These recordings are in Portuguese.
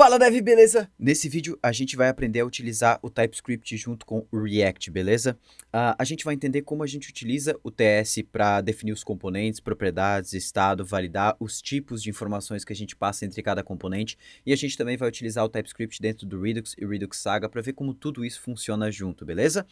Fala, Dev, beleza? Nesse vídeo a gente vai aprender a utilizar o TypeScript junto com o React, beleza? A gente vai entender como a gente utiliza o TS para definir os componentes, propriedades, estado, validar os tipos de informações que a gente passa entre cada componente, e a gente também vai utilizar o TypeScript dentro do Redux e Redux Saga para ver como tudo isso funciona junto, beleza?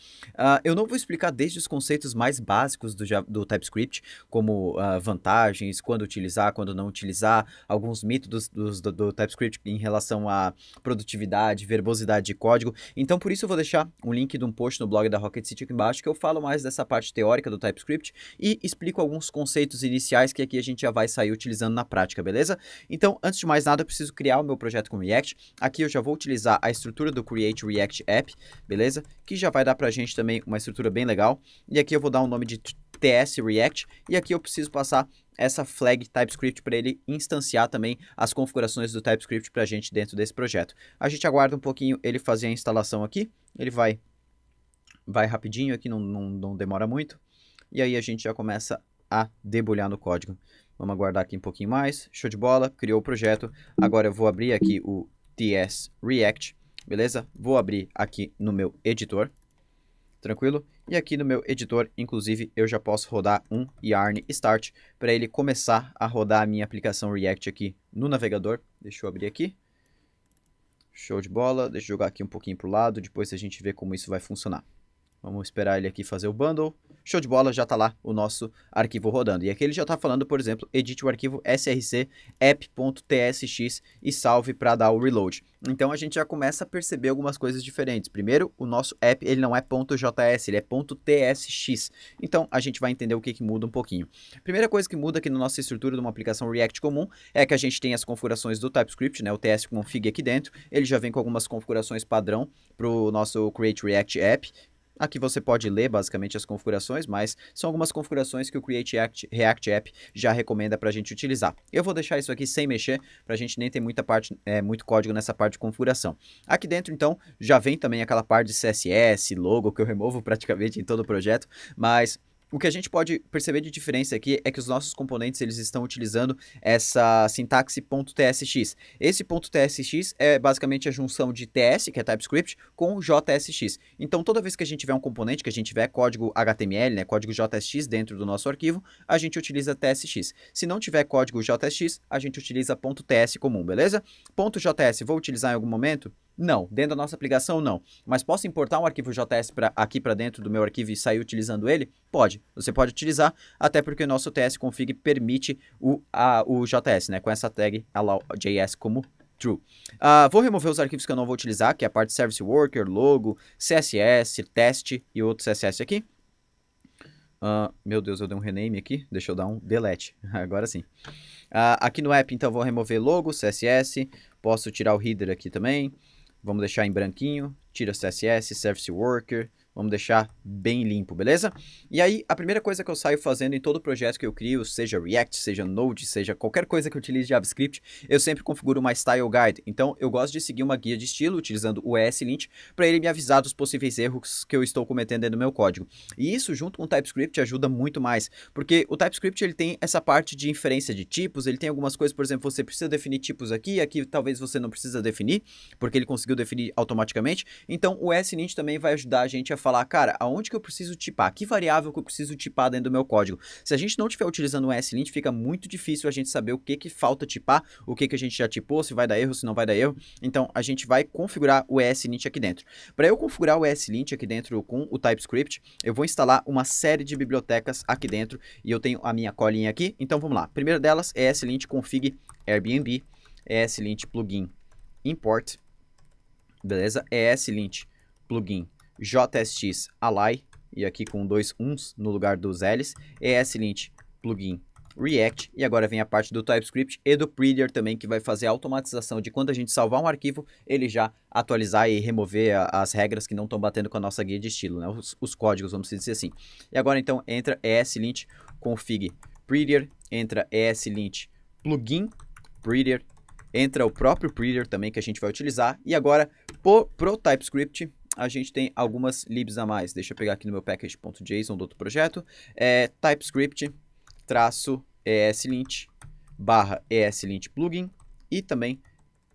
Eu não vou explicar desde os conceitos mais básicos do TypeScript, como vantagens, quando utilizar, quando não utilizar, alguns métodos do TypeScript em relação à produtividade, verbosidade de código. Então, por isso eu vou deixar um link de um post no blog da Rocket City aqui embaixo, que eu falo mais dessa parte teórica do TypeScript e explico alguns conceitos iniciais que aqui a gente já vai sair utilizando na prática, beleza? Então, antes de mais nada, eu preciso criar o meu projeto com React. Aqui eu já vou utilizar a estrutura do Create React App, beleza? Que já vai dar pra gente também uma estrutura bem legal. E aqui eu vou dar um nome de TS React, e aqui eu preciso passar essa flag TypeScript para ele instanciar também as configurações do TypeScript para a gente dentro desse projeto. A gente aguarda um pouquinho ele fazer a instalação aqui, ele vai rapidinho aqui, não demora muito, e aí a gente já começa a debulhar no código. Vamos aguardar aqui um pouquinho mais, show de bola, criou o projeto, agora eu vou abrir aqui o TS React, beleza? Vou abrir aqui no meu editor. Tranquilo? E aqui no meu editor, inclusive, eu já posso rodar um yarn start para ele começar a rodar a minha aplicação React aqui no navegador. Deixa eu abrir aqui. Show de bola. Deixa eu jogar aqui um pouquinho para o lado, depois a gente vê como isso vai funcionar. Vamos esperar ele aqui fazer o bundle. Show de bola, já está lá o nosso arquivo rodando. E aqui ele já está falando, por exemplo, edite o arquivo src app.tsx e salve para dar o reload. Então a gente já começa a perceber algumas coisas diferentes. Primeiro, o nosso app ele não é .js, ele é .tsx. Então a gente vai entender o que muda um pouquinho. Primeira coisa que muda aqui na nossa estrutura de uma aplicação React comum é que a gente tem as configurações do TypeScript, né, o tsconfig aqui dentro. Ele já vem com algumas configurações padrão para o nosso Create React App. Aqui você pode ler basicamente as configurações, mas são algumas configurações que o Create React App já recomenda para a gente utilizar. Eu vou deixar isso aqui sem mexer, para a gente nem ter muito código nessa parte de configuração. Aqui dentro, então, já vem também aquela parte de CSS, logo, que eu removo praticamente em todo o projeto, mas o que a gente pode perceber de diferença aqui é que os nossos componentes eles estão utilizando essa sintaxe .tsx. Esse .tsx é basicamente a junção de TS, que é TypeScript, com JSX. Então, toda vez que a gente tiver um componente, que a gente tiver código HTML, né, código JSX dentro do nosso arquivo, a gente utiliza TSX. Se não tiver código JSX, a gente utiliza .ts comum, beleza? .js, vou utilizar em algum momento? Não, dentro da nossa aplicação não, mas posso importar um arquivo JS aqui para dentro do meu arquivo e sair utilizando ele? Pode, você pode utilizar, até porque o nosso tsconfig permite o JS, né, com essa tag allow.js como true. Vou remover os arquivos que eu não vou utilizar, que é a parte service worker, logo, CSS, teste e outro CSS aqui. Meu Deus, eu dei um rename aqui, deixa eu dar um delete, agora sim. Aqui no app, então, vou remover logo, CSS, posso tirar o header aqui também. Vamos deixar em branquinho, tira CSS, Service Worker, vamos deixar bem limpo, beleza? E aí, a primeira coisa que eu saio fazendo em todo projeto que eu crio, seja React, seja Node, seja qualquer coisa que eu utilize JavaScript, eu sempre configuro uma Style Guide. Então, eu gosto de seguir uma guia de estilo, utilizando o ESLint, para ele me avisar dos possíveis erros que eu estou cometendo dentro do meu código. E isso, junto com o TypeScript, ajuda muito mais, porque o TypeScript ele tem essa parte de inferência de tipos, ele tem algumas coisas, por exemplo, você precisa definir tipos aqui talvez você não precisa definir, porque ele conseguiu definir automaticamente. Então, o ESLint também vai ajudar a gente a falar, cara, aonde que eu preciso tipar? Que variável que eu preciso tipar dentro do meu código? Se a gente não estiver utilizando o ESLint, fica muito difícil a gente saber o que falta tipar, o que a gente já tipou, se vai dar erro, se não vai dar erro. Então, a gente vai configurar o ESLint aqui dentro. Para eu configurar o ESLint aqui dentro com o TypeScript, eu vou instalar uma série de bibliotecas aqui dentro e eu tenho a minha colinha aqui. Então, vamos lá. A primeira delas é ESLint config Airbnb, ESLint plugin import, beleza? ESLint plugin JSX Ally, e aqui com dois uns no lugar dos L's, ESLint plugin React, e agora vem a parte do TypeScript e do Prettier também, que vai fazer a automatização de quando a gente salvar um arquivo, ele já atualizar e remover as regras que não estão batendo com a nossa guia de estilo, né? Os códigos, vamos dizer assim. E agora então entra ESLint config Prettier, entra ESLint plugin Prettier, entra o próprio Prettier também que a gente vai utilizar, e agora pro TypeScript a gente tem algumas libs a mais. Deixa eu pegar aqui no meu package.json do outro projeto. TypeScript traço ESLint barra ESLint plugin e também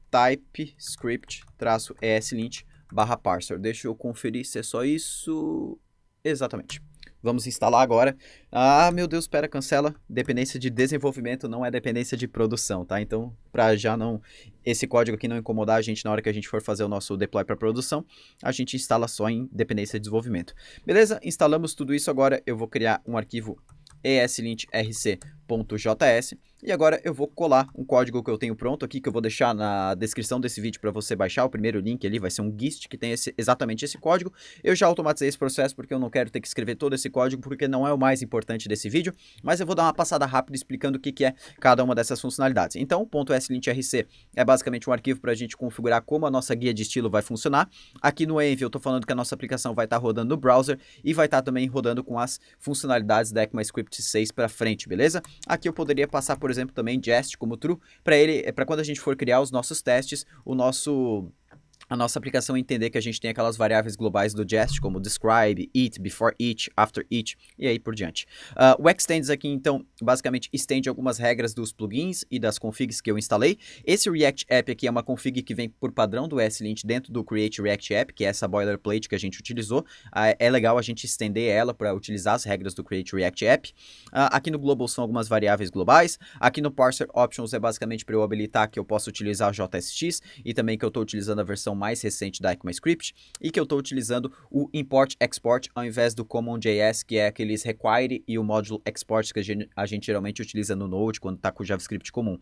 typescript-eslint/parser. Deixa eu conferir se é só isso. Exatamente. Vamos instalar agora. Ah, meu Deus, espera, cancela. Dependência de desenvolvimento não é dependência de produção, tá? Então, para já não esse código aqui não incomodar a gente na hora que a gente for fazer o nosso deploy para produção, a gente instala só em dependência de desenvolvimento. Beleza? Instalamos tudo isso agora. Eu vou criar um arquivo eslintrc.js e agora eu vou colar um código que eu tenho pronto aqui, que eu vou deixar na descrição desse vídeo para você baixar. O primeiro link ali vai ser um gist que tem exatamente esse código. Eu já automatizei esse processo porque eu não quero ter que escrever todo esse código, porque não é o mais importante desse vídeo, mas eu vou dar uma passada rápida explicando o que é cada uma dessas funcionalidades. Então, o .eslintrc é basicamente um arquivo para a gente configurar como a nossa guia de estilo vai funcionar. Aqui no Envy eu estou falando que a nossa aplicação vai estar rodando no browser e vai estar também rodando com as funcionalidades da ECMAScript 6 para frente, beleza? Aqui eu poderia passar, por exemplo, também jest como true, para quando a gente for criar os nossos testes, a nossa aplicação entender que a gente tem aquelas variáveis globais do jest, como describe, it, before each, after each, e aí por diante. O extends aqui, então, basicamente estende algumas regras dos plugins e das configs que eu instalei. Esse React App aqui é uma config que vem por padrão do ESLint dentro do Create React App, que é essa boilerplate que a gente utilizou. É legal a gente estender ela para utilizar as regras do Create React App. Aqui no Global são algumas variáveis globais. Aqui no Parser Options é basicamente para eu habilitar que eu possa utilizar JSX e também que eu estou utilizando a versão mais recente da ECMAScript e que eu estou utilizando o import export ao invés do common.js, que é aqueles require e o módulo export que a gente geralmente utiliza no Node quando está com o JavaScript comum.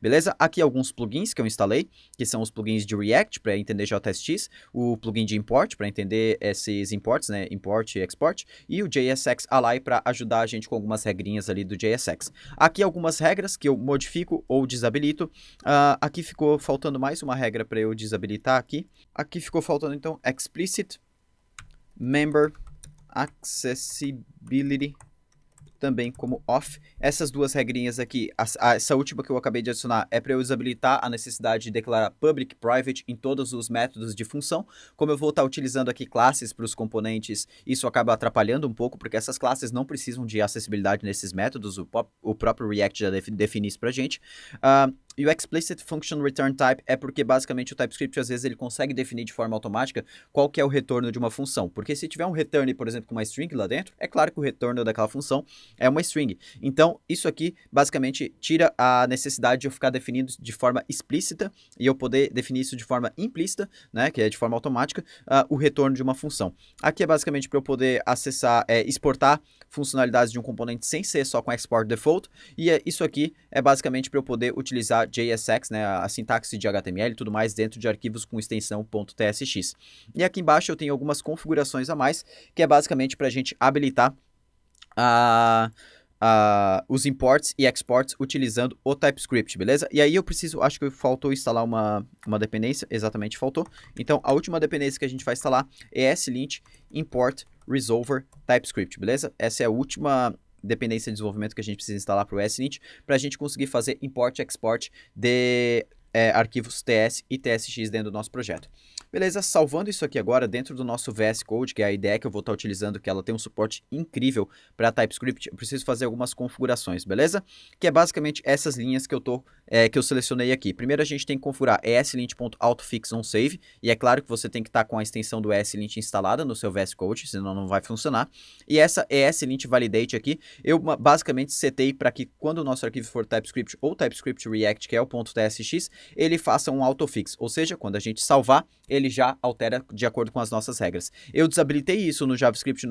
Beleza? Aqui alguns plugins que eu instalei, que são os plugins de React para entender JSX, o plugin de import para entender esses imports, né, import e export, e o JSX Ally para ajudar a gente com algumas regrinhas ali do JSX. Aqui algumas regras que eu modifico ou desabilito. Aqui ficou faltando mais uma regra para eu desabilitar aqui. Aqui ficou faltando, então, explicit member accessibility também como off. Essas duas regrinhas aqui, essa última que eu acabei de adicionar é para eu desabilitar a necessidade de declarar public, private em todos os métodos de função. Como eu vou estar utilizando aqui classes para os componentes, isso acaba atrapalhando um pouco, porque essas classes não precisam de acessibilidade nesses métodos, o próprio React já define isso para a gente. E o explicit function return type é porque basicamente o TypeScript às vezes ele consegue definir de forma automática qual que é o retorno de uma função, porque se tiver um return, por exemplo, com uma string lá dentro, é claro que o retorno daquela função é uma string. Então, isso aqui basicamente tira a necessidade de eu ficar definindo de forma explícita e eu poder definir isso de forma implícita, né, que é de forma automática, o retorno de uma função. Aqui é basicamente para eu poder acessar, exportar funcionalidades de um componente sem ser só com export default, e isso aqui é basicamente para eu poder utilizar JSX, né, a sintaxe de HTML e tudo mais dentro de arquivos com extensão .tsx. E aqui embaixo eu tenho algumas configurações a mais, que é basicamente para a gente habilitar os imports e exports utilizando o TypeScript, beleza? E aí eu preciso, acho que faltou instalar uma dependência, exatamente faltou. Então a última dependência que a gente vai instalar é ESLint import resolver TypeScript, beleza? Essa é a última dependência de desenvolvimento que a gente precisa instalar para o ESLint, para a gente conseguir fazer import e export de arquivos TS e TSX dentro do nosso projeto. Beleza, salvando isso aqui agora dentro do nosso VS Code, que é a ideia que eu vou estar utilizando, que ela tem um suporte incrível para TypeScript, eu preciso fazer algumas configurações, beleza? Que é basicamente essas linhas que eu selecionei aqui. Primeiro a gente tem que configurar eslint.autofix.onSave, e é claro que você tem que estar com a extensão do ESLint instalada no seu VS Code, senão não vai funcionar. E essa ESLint validate aqui, eu basicamente setei para que quando o nosso arquivo for TypeScript ou TypeScript React, que é o .tsx, ele faça um autofix, ou seja, quando a gente salvar, ele já altera de acordo com as nossas regras. Eu desabilitei isso no JavaScript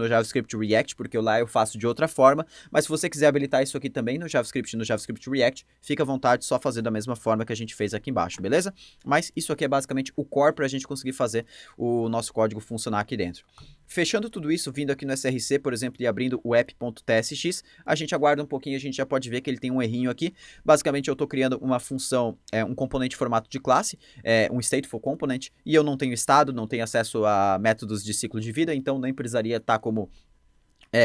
React, porque lá eu faço de outra forma, mas se você quiser habilitar isso aqui também no JavaScript React, fica à vontade, só fazer da mesma forma que a gente fez aqui embaixo, beleza? Mas isso aqui é basicamente o core para a gente conseguir fazer o nosso código funcionar aqui dentro. Fechando tudo isso, vindo aqui no SRC, por exemplo, e abrindo o app.tsx, a gente aguarda um pouquinho, a gente já pode ver que ele tem um errinho aqui. Basicamente, eu estou criando uma função, um componente formato de classe, um stateful component, e eu não tenho estado, não tenho acesso a métodos de ciclo de vida, então nem precisaria estar como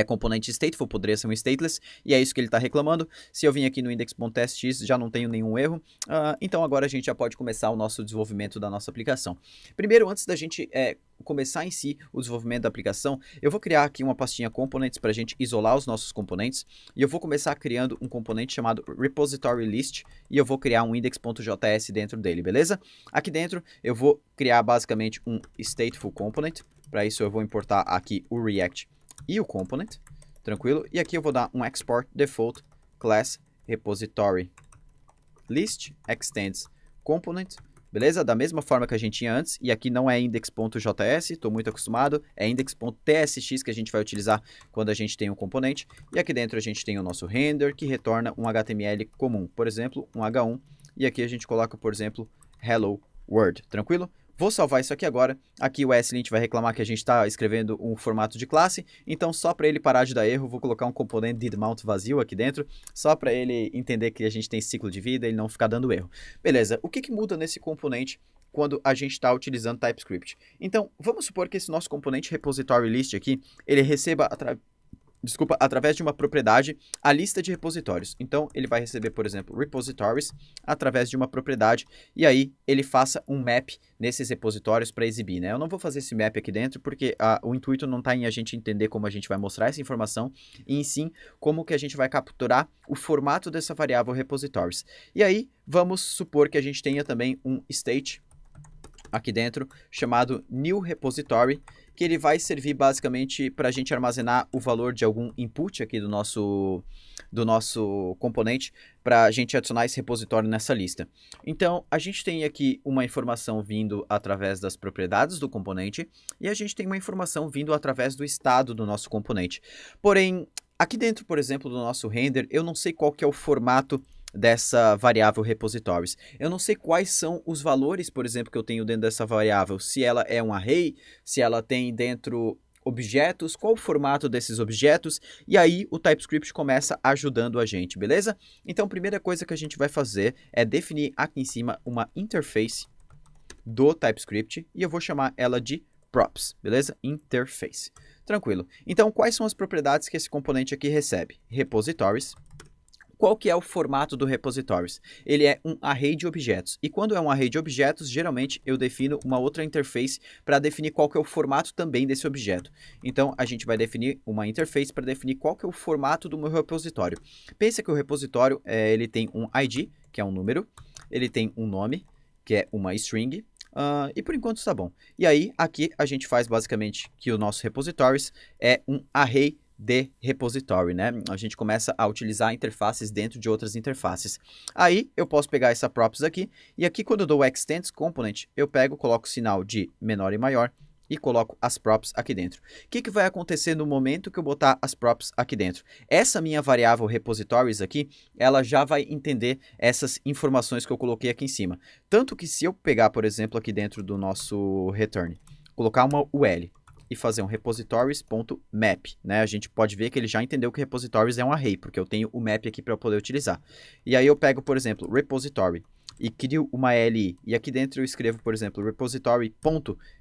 componente stateful, poderia ser um stateless, e é isso que ele está reclamando. Se eu vim aqui no index.testx, já não tenho nenhum erro, então agora a gente já pode começar o nosso desenvolvimento da nossa aplicação. Primeiro, antes da gente começar em si o desenvolvimento da aplicação, eu vou criar aqui uma pastinha components para a gente isolar os nossos componentes, e eu vou começar criando um componente chamado repository list, e eu vou criar um index.js dentro dele, beleza? Aqui dentro eu vou criar basicamente um stateful component, para isso eu vou importar aqui o React e o component, tranquilo? E aqui eu vou dar um export default class repository list extends component, beleza? Da mesma forma que a gente tinha antes, e aqui não é index.js, estou muito acostumado, é index.tsx que a gente vai utilizar quando a gente tem um componente, e aqui dentro a gente tem o nosso render, que retorna um HTML comum, por exemplo, um H1, e aqui a gente coloca, por exemplo, hello world, tranquilo? Vou salvar isso aqui agora. Aqui o ESLint vai reclamar que a gente está escrevendo um formato de classe, então só para ele parar de dar erro, vou colocar um componente didMount vazio aqui dentro, só para ele entender que a gente tem ciclo de vida e ele não ficar dando erro. Beleza, o que muda nesse componente quando a gente está utilizando TypeScript? Então, vamos supor que esse nosso componente repository list aqui, ele receba através de uma propriedade, a lista de repositórios. Então, ele vai receber, por exemplo, repositories através de uma propriedade, e aí ele faça um map nesses repositórios para exibir, né? Eu não vou fazer esse map aqui dentro, porque o intuito não está em a gente entender como a gente vai mostrar essa informação, e em sim, como que a gente vai capturar o formato dessa variável repositories. E aí, vamos supor que a gente tenha também um state aqui dentro, chamado new repository, que ele vai servir basicamente para a gente armazenar o valor de algum input aqui do nosso componente, para a gente adicionar esse repositório nessa lista. Então, a gente tem aqui uma informação vindo através das propriedades do componente, e a gente tem uma informação vindo através do estado do nosso componente. Porém, aqui dentro, por exemplo, do nosso render, eu não sei qual que é o formato dessa variável repositories. Eu não sei quais são os valores, por exemplo, que eu tenho dentro dessa variável. Se ela é um array, se ela tem dentro objetos, qual o formato desses objetos, e aí o TypeScript começa ajudando a gente, beleza? Então, a primeira coisa que a gente vai fazer é definir aqui em cima uma interface do TypeScript, e eu vou chamar ela de props, beleza? Interface. Tranquilo. Então, quais são as propriedades que esse componente aqui recebe? Repositories. Qual que é o formato do repositories? Ele é um array de objetos. E quando é um array de objetos, geralmente eu defino uma outra interface para definir qual que é o formato também desse objeto. Então, a gente vai definir uma interface para definir qual que é o formato do meu repositório. Pensa que o repositório ele tem um ID, que é um número, ele tem um nome, que é uma string, e por enquanto está bom. E aí, aqui a gente faz basicamente que o nosso repositories é um array de repository, né? A gente começa a utilizar interfaces dentro de outras interfaces. Aí eu posso pegar essa props aqui, e aqui quando eu dou o extends component, eu pego, coloco o sinal de menor e maior, e coloco as props aqui dentro. O que vai acontecer no momento que eu botar as props aqui dentro? Essa minha variável repositories aqui, ela já vai entender essas informações que eu coloquei aqui em cima. Tanto que se eu pegar, por exemplo, aqui dentro do nosso return, colocar uma UL, e fazer um repositories.map, né? A gente pode ver que ele já entendeu que repositories é um array, porque eu tenho o map aqui para eu poder utilizar. E aí eu pego, por exemplo, repository e crio uma LI, e aqui dentro eu escrevo, por exemplo, repository.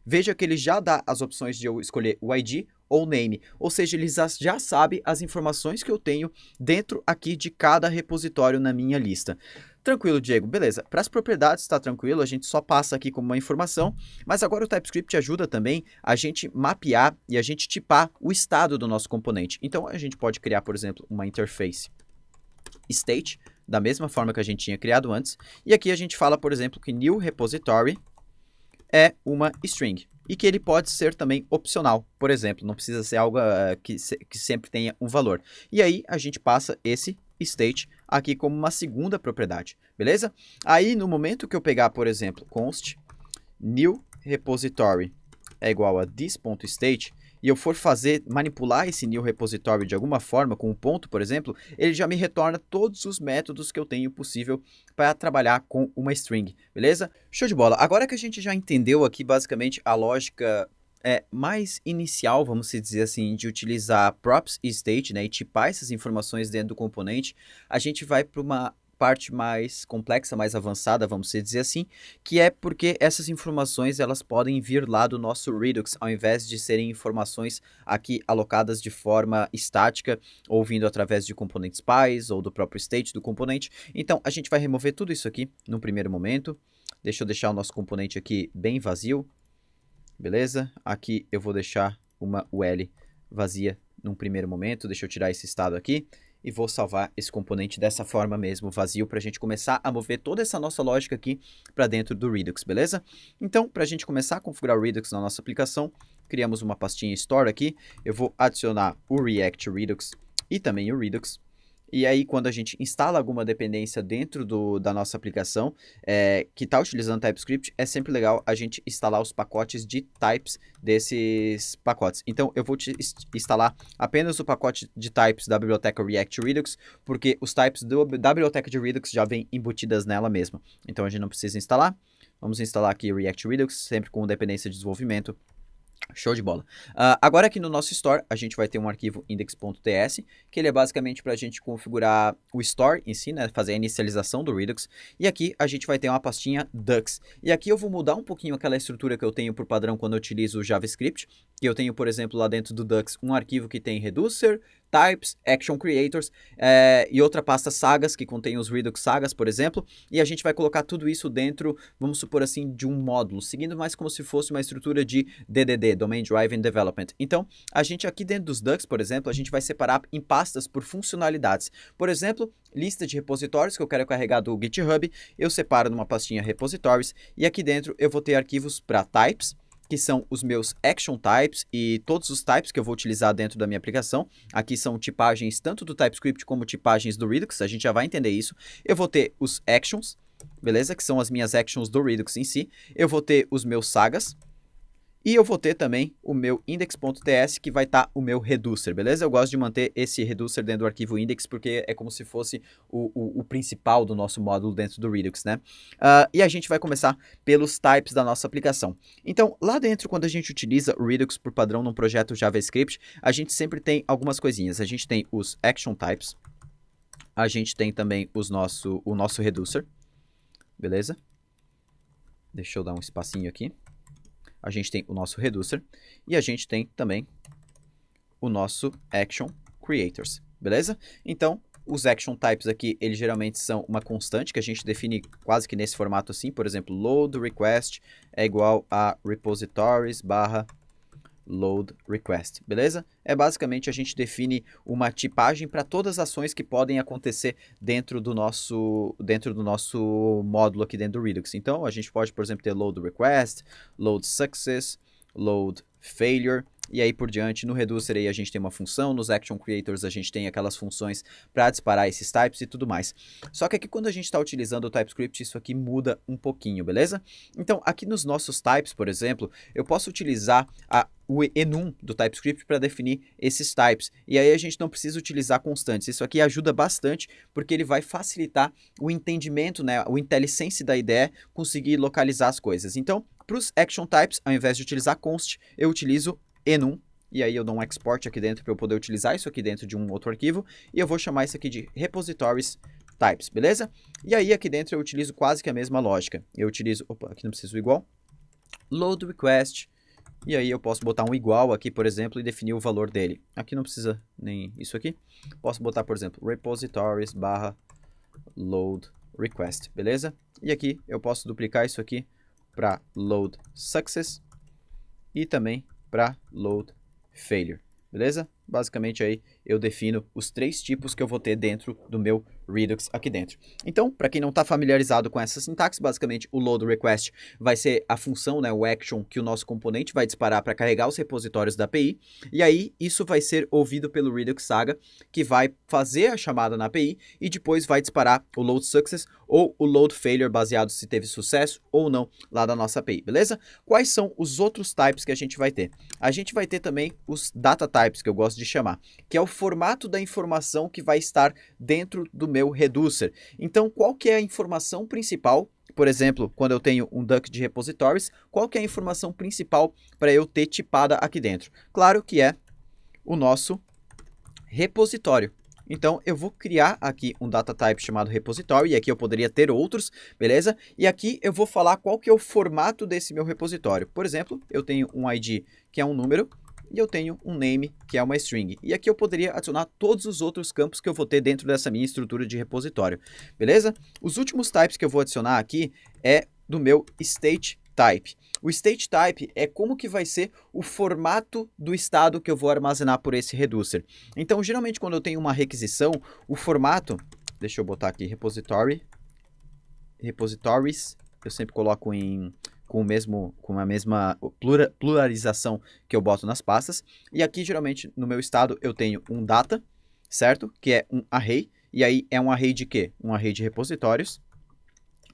Veja que ele já dá as opções de eu escolher o ID ou name, ou seja, ele já sabe as informações que eu tenho dentro aqui de cada repositório na minha lista. Tranquilo, Diego. Beleza. Para as propriedades está tranquilo, a gente só passa aqui como uma informação, mas agora o TypeScript ajuda também a gente mapear e a gente tipar o estado do nosso componente. Então, a gente pode criar, por exemplo, uma interface state, da mesma forma que a gente tinha criado antes, e aqui a gente fala, por exemplo, que new repository é uma string, e que ele pode ser também opcional, por exemplo, não precisa ser algo que sempre tenha um valor. E aí a gente passa esse state aqui como uma segunda propriedade, beleza? Aí no momento que eu pegar, por exemplo, const new repository é igual a this.state, e eu for manipular esse new repository de alguma forma, com um ponto, por exemplo, ele já me retorna todos os métodos que eu tenho possível para trabalhar com uma string, beleza? Show de bola! Agora que a gente já entendeu aqui basicamente a lógica mais inicial, vamos dizer assim, de utilizar props e state, né, e tipar essas informações dentro do componente, a gente vai para uma parte mais complexa, mais avançada, vamos dizer assim, que é porque essas informações elas podem vir lá do nosso Redux, ao invés de serem informações aqui alocadas de forma estática, ou vindo através de componentes pais, ou do próprio state do componente. Então, a gente vai remover tudo isso aqui no primeiro momento. Deixa eu deixar o nosso componente aqui bem vazio, beleza? Aqui eu vou deixar uma UL vazia num primeiro momento, deixa eu tirar esse estado aqui e vou salvar esse componente dessa forma mesmo, vazio, para a gente começar a mover toda essa nossa lógica aqui para dentro do Redux, beleza? Então, para a gente começar a configurar o Redux na nossa aplicação, criamos uma pastinha Store aqui, eu vou adicionar o React Redux e também o Redux. E aí, quando a gente instala alguma dependência dentro da nossa aplicação, que está utilizando TypeScript, é sempre legal a gente instalar os pacotes de types desses pacotes. Então, eu vou instalar apenas o pacote de types da biblioteca React Redux, porque os types da biblioteca de Redux já vêm embutidas nela mesma. Então, a gente não precisa instalar. Vamos instalar aqui React Redux, sempre com dependência de desenvolvimento. Show de bola. Agora aqui no nosso Store, a gente vai ter um arquivo index.ts, que ele é basicamente para a gente configurar o Store em si, né, fazer a inicialização do Redux. E aqui a gente vai ter uma pastinha Dux. E aqui eu vou mudar um pouquinho aquela estrutura que eu tenho por padrão quando eu utilizo o JavaScript. Que eu tenho, por exemplo, lá dentro do Dux, um arquivo que tem Reducer, Types, Action Creators e outra pasta Sagas, que contém os Redux Sagas, por exemplo. E a gente vai colocar tudo isso dentro, vamos supor assim, de um módulo, seguindo mais como se fosse uma estrutura de DDD, Domain Driven Development. Então, a gente aqui dentro dos Dux, por exemplo, a gente vai separar em pastas por funcionalidades. Por exemplo, lista de repositórios que eu quero carregar do GitHub, eu separo numa pastinha Repositories, e aqui dentro eu vou ter arquivos para Types, que são os meus action types e todos os types que eu vou utilizar dentro da minha aplicação. Aqui são tipagens tanto do TypeScript como tipagens do Redux, a gente já vai entender isso. Eu vou ter os actions, beleza? Que são as minhas actions do Redux em si. Eu vou ter os meus sagas. E eu vou ter também o meu index.ts, que vai estar o meu reducer, beleza? Eu gosto de manter esse reducer dentro do arquivo index, porque é como se fosse o principal do nosso módulo dentro do Redux, né? E a gente vai começar pelos types da nossa aplicação. Então, lá dentro, quando a gente utiliza o Redux por padrão num projeto JavaScript, a gente sempre tem algumas coisinhas. A gente tem os action types, a gente tem também o nosso reducer, beleza? Deixa eu dar um espacinho aqui. A gente tem o nosso Reducer e a gente tem também o nosso Action Creators, beleza? Então, os Action Types aqui, eles geralmente são uma constante que a gente define quase que nesse formato assim, por exemplo, load request é igual a repositories barra load request, beleza? É basicamente a gente define uma tipagem para todas as ações que podem acontecer dentro do nosso módulo aqui dentro do Redux. Então, a gente pode, por exemplo, ter load request, load success, load failure, e aí por diante. No Reducer aí a gente tem uma função, nos Action Creators a gente tem aquelas funções para disparar esses types e tudo mais. Só que aqui quando a gente está utilizando o TypeScript, isso aqui muda um pouquinho, beleza? Então, aqui nos nossos types, por exemplo, eu posso utilizar o enum do TypeScript para definir esses types. E aí a gente não precisa utilizar constantes. Isso aqui ajuda bastante porque ele vai facilitar o entendimento, né, o IntelliSense da IDE conseguir localizar as coisas. Então, para os action types, ao invés de utilizar const, eu utilizo enum. E aí eu dou um export aqui dentro para eu poder utilizar isso aqui dentro de um outro arquivo. E eu vou chamar isso aqui de repositories types, beleza? E aí aqui dentro eu utilizo quase que a mesma lógica. Eu utilizo, opa, aqui não preciso igual, load request. E aí eu posso botar um igual aqui, por exemplo, e definir o valor dele. Aqui não precisa nem isso aqui. Posso botar, por exemplo, repositories barra load request, beleza? E aqui eu posso duplicar isso aqui para load success e também para load failure, beleza? Basicamente aí eu defino os 3 tipos que eu vou ter dentro do meu Redux aqui dentro. Então, para quem não está familiarizado com essa sintaxe, basicamente o load request vai ser a função, né, o action que o nosso componente vai disparar para carregar os repositórios da API, e aí isso vai ser ouvido pelo Redux Saga, que vai fazer a chamada na API e depois vai disparar o load success ou o load failure baseado se teve sucesso ou não lá da nossa API, beleza? Quais são os outros types que a gente vai ter? A gente vai ter também os data types, que eu gosto de chamar, que é o formato da informação que vai estar dentro do meu reducer. Então, qual que é a informação principal? Por exemplo, quando eu tenho um duck de repositories, qual que é a informação principal para eu ter tipada aqui dentro? Claro que é o nosso repositório. Então, eu vou criar aqui um data type chamado repository, e aqui eu poderia ter outros, beleza? E aqui eu vou falar qual que é o formato desse meu repositório. Por exemplo, eu tenho um ID, que é um número, e eu tenho um name, que é uma string. E aqui eu poderia adicionar todos os outros campos que eu vou ter dentro dessa minha estrutura de repositório, beleza? Os últimos types que eu vou adicionar aqui é do meu state type. O state type é como que vai ser o formato do estado que eu vou armazenar por esse reducer. Então, geralmente, quando eu tenho uma requisição, o formato, deixa eu botar aqui, repositories, eu sempre coloco com a mesma pluralização que eu boto nas pastas. E aqui, geralmente, no meu estado, eu tenho um data, certo? Que é um array. E aí, é um array de quê? Um array de repositórios.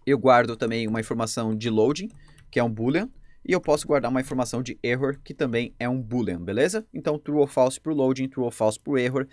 Eu guardo também uma informação de loading, que é um boolean, e eu posso guardar uma informação de error, que também é um boolean, beleza? Então, true ou false para o loading, true ou false para o error.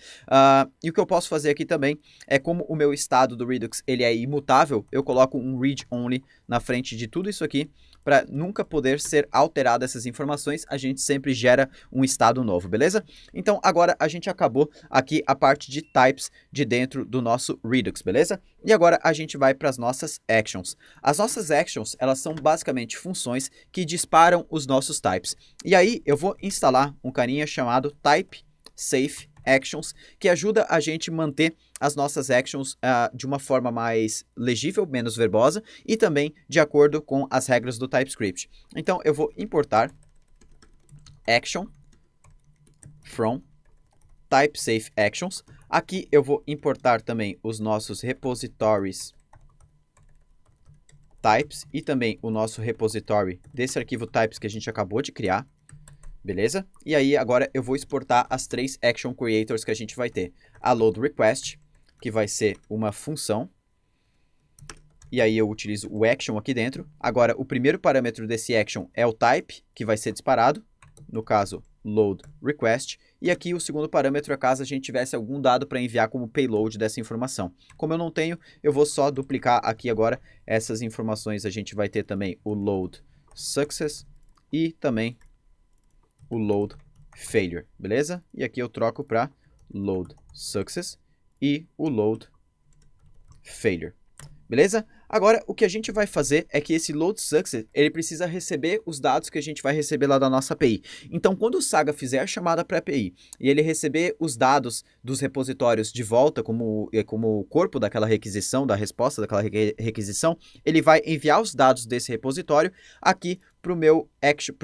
E o que eu posso fazer aqui também é, como o meu estado do Redux ele é imutável, eu coloco um read-only na frente de tudo isso aqui, para nunca poder ser alterada essas informações, a gente sempre gera um estado novo, beleza? Então, agora a gente acabou aqui a parte de types de dentro do nosso Redux, beleza? E agora a gente vai para as nossas actions. As nossas actions, elas são basicamente funções que disparam os nossos types. E aí eu vou instalar um carinha chamado type safe actions, que ajuda a gente manter as nossas actions de uma forma mais legível, menos verbosa, e também de acordo com as regras do TypeScript. Então eu vou importar action from type safe actions. Aqui eu vou importar também os nossos repositories types e também o nosso repository desse arquivo types que a gente acabou de criar, beleza? E aí agora eu vou exportar as 3 action creators que a gente vai ter. A load request, que vai ser uma função, e aí eu utilizo o action aqui dentro. Agora o primeiro parâmetro desse action é o type, que vai ser disparado, no caso load request, e aqui o segundo parâmetro é caso a gente tivesse algum dado para enviar como payload dessa informação. Como eu não tenho, eu vou só duplicar aqui agora essas informações. A gente vai ter também o load success e também o load failure, beleza? E aqui eu troco para load success e o load failure, beleza? Agora, o que a gente vai fazer é que esse load success, ele precisa receber os dados que a gente vai receber lá da nossa API. Então, quando o Saga fizer a chamada para a API e ele receber os dados dos repositórios de volta como o corpo daquela requisição, da resposta daquela requisição, ele vai enviar os dados desse repositório aqui para o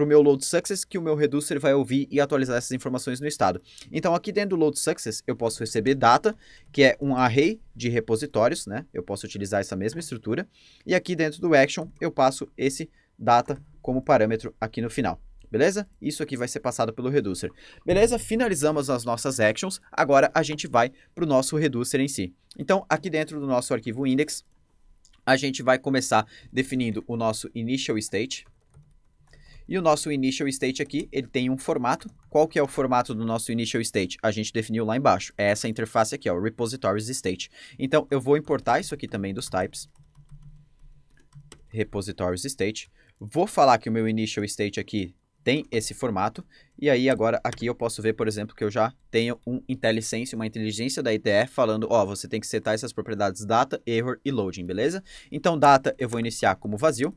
meu load success, que o meu reducer vai ouvir e atualizar essas informações no estado. Então, aqui dentro do load success, eu posso receber data, que é um array de repositórios, né? Eu posso utilizar essa mesma estrutura. E aqui dentro do action, eu passo esse data como parâmetro aqui no final. Beleza? Isso aqui vai ser passado pelo reducer. Beleza? Finalizamos as nossas actions. Agora a gente vai para o nosso reducer em si. Então, aqui dentro do nosso arquivo index, a gente vai começar definindo o nosso initial state. E o nosso initial state aqui, ele tem um formato. Qual que é o formato do nosso initial state? A gente definiu lá embaixo. É essa interface aqui, ó, repositories state. Então, eu vou importar isso aqui também dos types. Repositories state. Vou falar que o meu initial state aqui tem esse formato. E aí, agora, aqui eu posso ver, por exemplo, que eu já tenho um IntelliSense, uma inteligência da IDE falando, ó, você tem que setar essas propriedades data, error e loading, beleza? Então, data eu vou iniciar como vazio.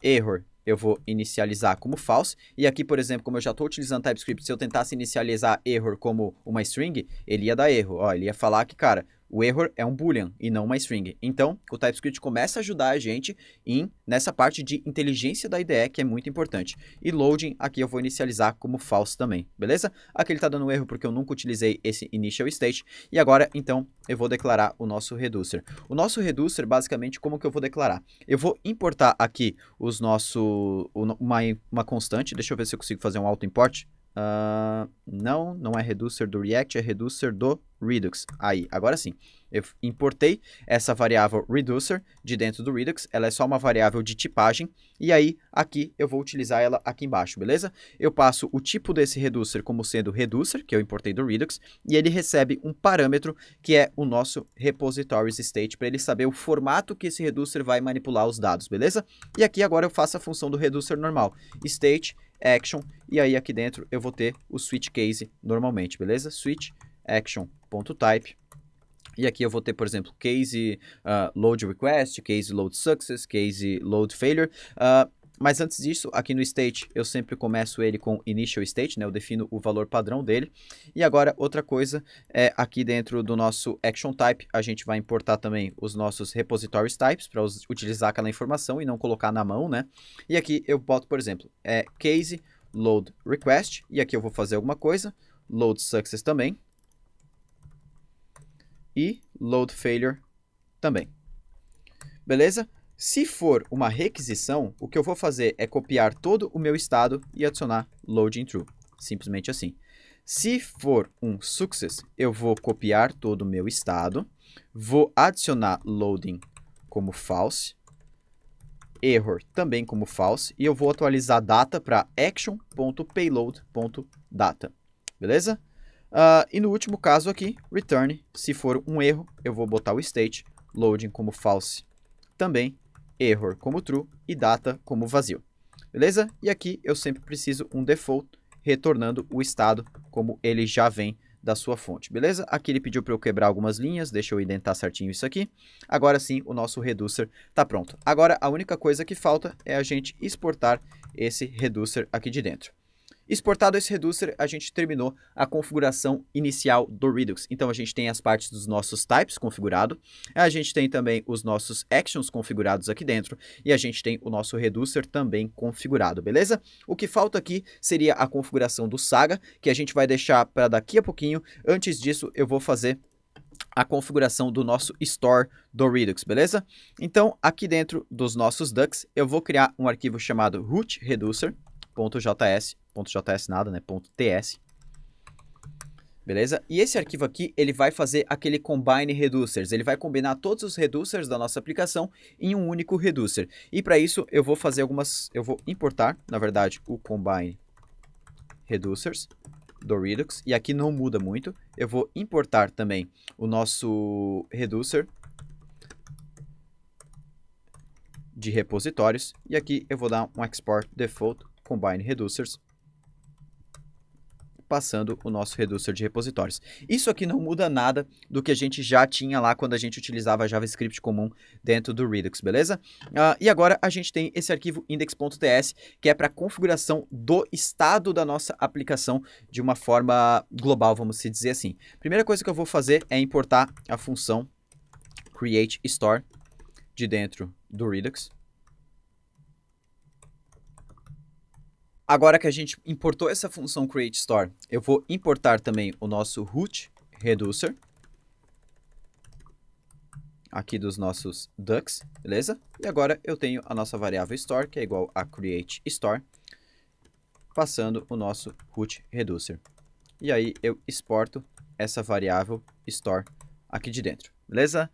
Error eu vou inicializar como false, e aqui, por exemplo, como eu já estou utilizando TypeScript, se eu tentasse inicializar error como uma string, ele ia dar erro, ó, ele ia falar que, cara, o error é um boolean e não uma string. Então, o TypeScript começa a ajudar a gente nessa parte de inteligência da IDE, que é muito importante. E loading, aqui eu vou inicializar como false também, beleza? Aqui ele está dando um erro porque eu nunca utilizei esse initial state. E agora, então, eu vou declarar o nosso reducer. O nosso reducer, basicamente, como que eu vou declarar? Eu vou importar aqui uma constante. Deixa eu ver se eu consigo fazer um auto-import. Não é reducer do React, é reducer do Redux. Aí, agora sim. Eu importei essa variável reducer de dentro do Redux. Ela é só uma variável de tipagem. E aí, aqui, eu vou utilizar ela aqui embaixo, beleza? Eu passo o tipo desse reducer como sendo reducer, que eu importei do Redux. E ele recebe um parâmetro, que é o nosso repositories state, para ele saber o formato que esse reducer vai manipular os dados, beleza? E aqui, agora, eu faço a função do reducer normal. State, action, e aí aqui dentro eu vou ter o switch case normalmente, beleza? Switch action.type E aqui eu vou ter, por exemplo, case load request, case load success, case load failure. Mas antes disso, aqui no state, eu sempre começo ele com initial state, né? Eu defino o valor padrão dele. E agora, outra coisa, aqui dentro do nosso action type, a gente vai importar também os nossos repositories types, para utilizar aquela informação e não colocar na mão, né? E aqui eu boto, por exemplo, case load request, e aqui eu vou fazer alguma coisa, load success também, e load failure também. Beleza? Se for uma requisição, o que eu vou fazer é copiar todo o meu estado e adicionar loading true. Simplesmente assim. Se for um success, eu vou copiar todo o meu estado, vou adicionar loading como false, error também como false, e eu vou atualizar data para action.payload.data. Beleza? E no último caso aqui, return, se for um erro, eu vou botar o state, loading como false também, error como true e data como vazio. Beleza? E aqui eu sempre preciso um default retornando o estado como ele já vem da sua fonte, beleza? Aqui ele pediu para eu quebrar algumas linhas, deixa eu indentar certinho isso aqui. Agora sim, o nosso reducer está pronto. Agora, a única coisa que falta é a gente exportar esse reducer aqui de dentro. Exportado esse reducer, a gente terminou a configuração inicial do Redux. Então, a gente tem as partes dos nossos types configurado, a gente tem também os nossos actions configurados aqui dentro e a gente tem o nosso reducer também configurado, beleza? O que falta aqui seria a configuração do Saga, que a gente vai deixar para daqui a pouquinho. Antes disso, eu vou fazer a configuração do nosso store do Redux, beleza? Então, aqui dentro dos nossos ducks, eu vou criar um arquivo chamado root reducer.js nada, né? .ts. Beleza? E esse arquivo aqui, ele vai fazer aquele combine reducers. Ele vai combinar todos os reducers da nossa aplicação em um único reducer. E para isso, eu vou fazer eu vou importar, na verdade, o combine reducers do Redux. E aqui não muda muito. Eu vou importar também o nosso reducer de repositórios. E aqui eu vou dar um export default combine reducers, passando o nosso reducer de repositórios. Isso aqui não muda nada do que a gente já tinha lá quando a gente utilizava JavaScript comum dentro do Redux, beleza? E agora a gente tem esse arquivo index.ts, que é para configuração do estado da nossa aplicação de uma forma global, vamos se dizer assim. Primeira coisa que eu vou fazer é importar a função createStore de dentro do Redux. Agora que a gente importou essa função createStore, eu vou importar também o nosso root reducer aqui dos nossos ducks, beleza? E agora eu tenho a nossa variável store, que é igual a createStore, passando o nosso root reducer. E aí eu exporto essa variável store aqui de dentro, beleza?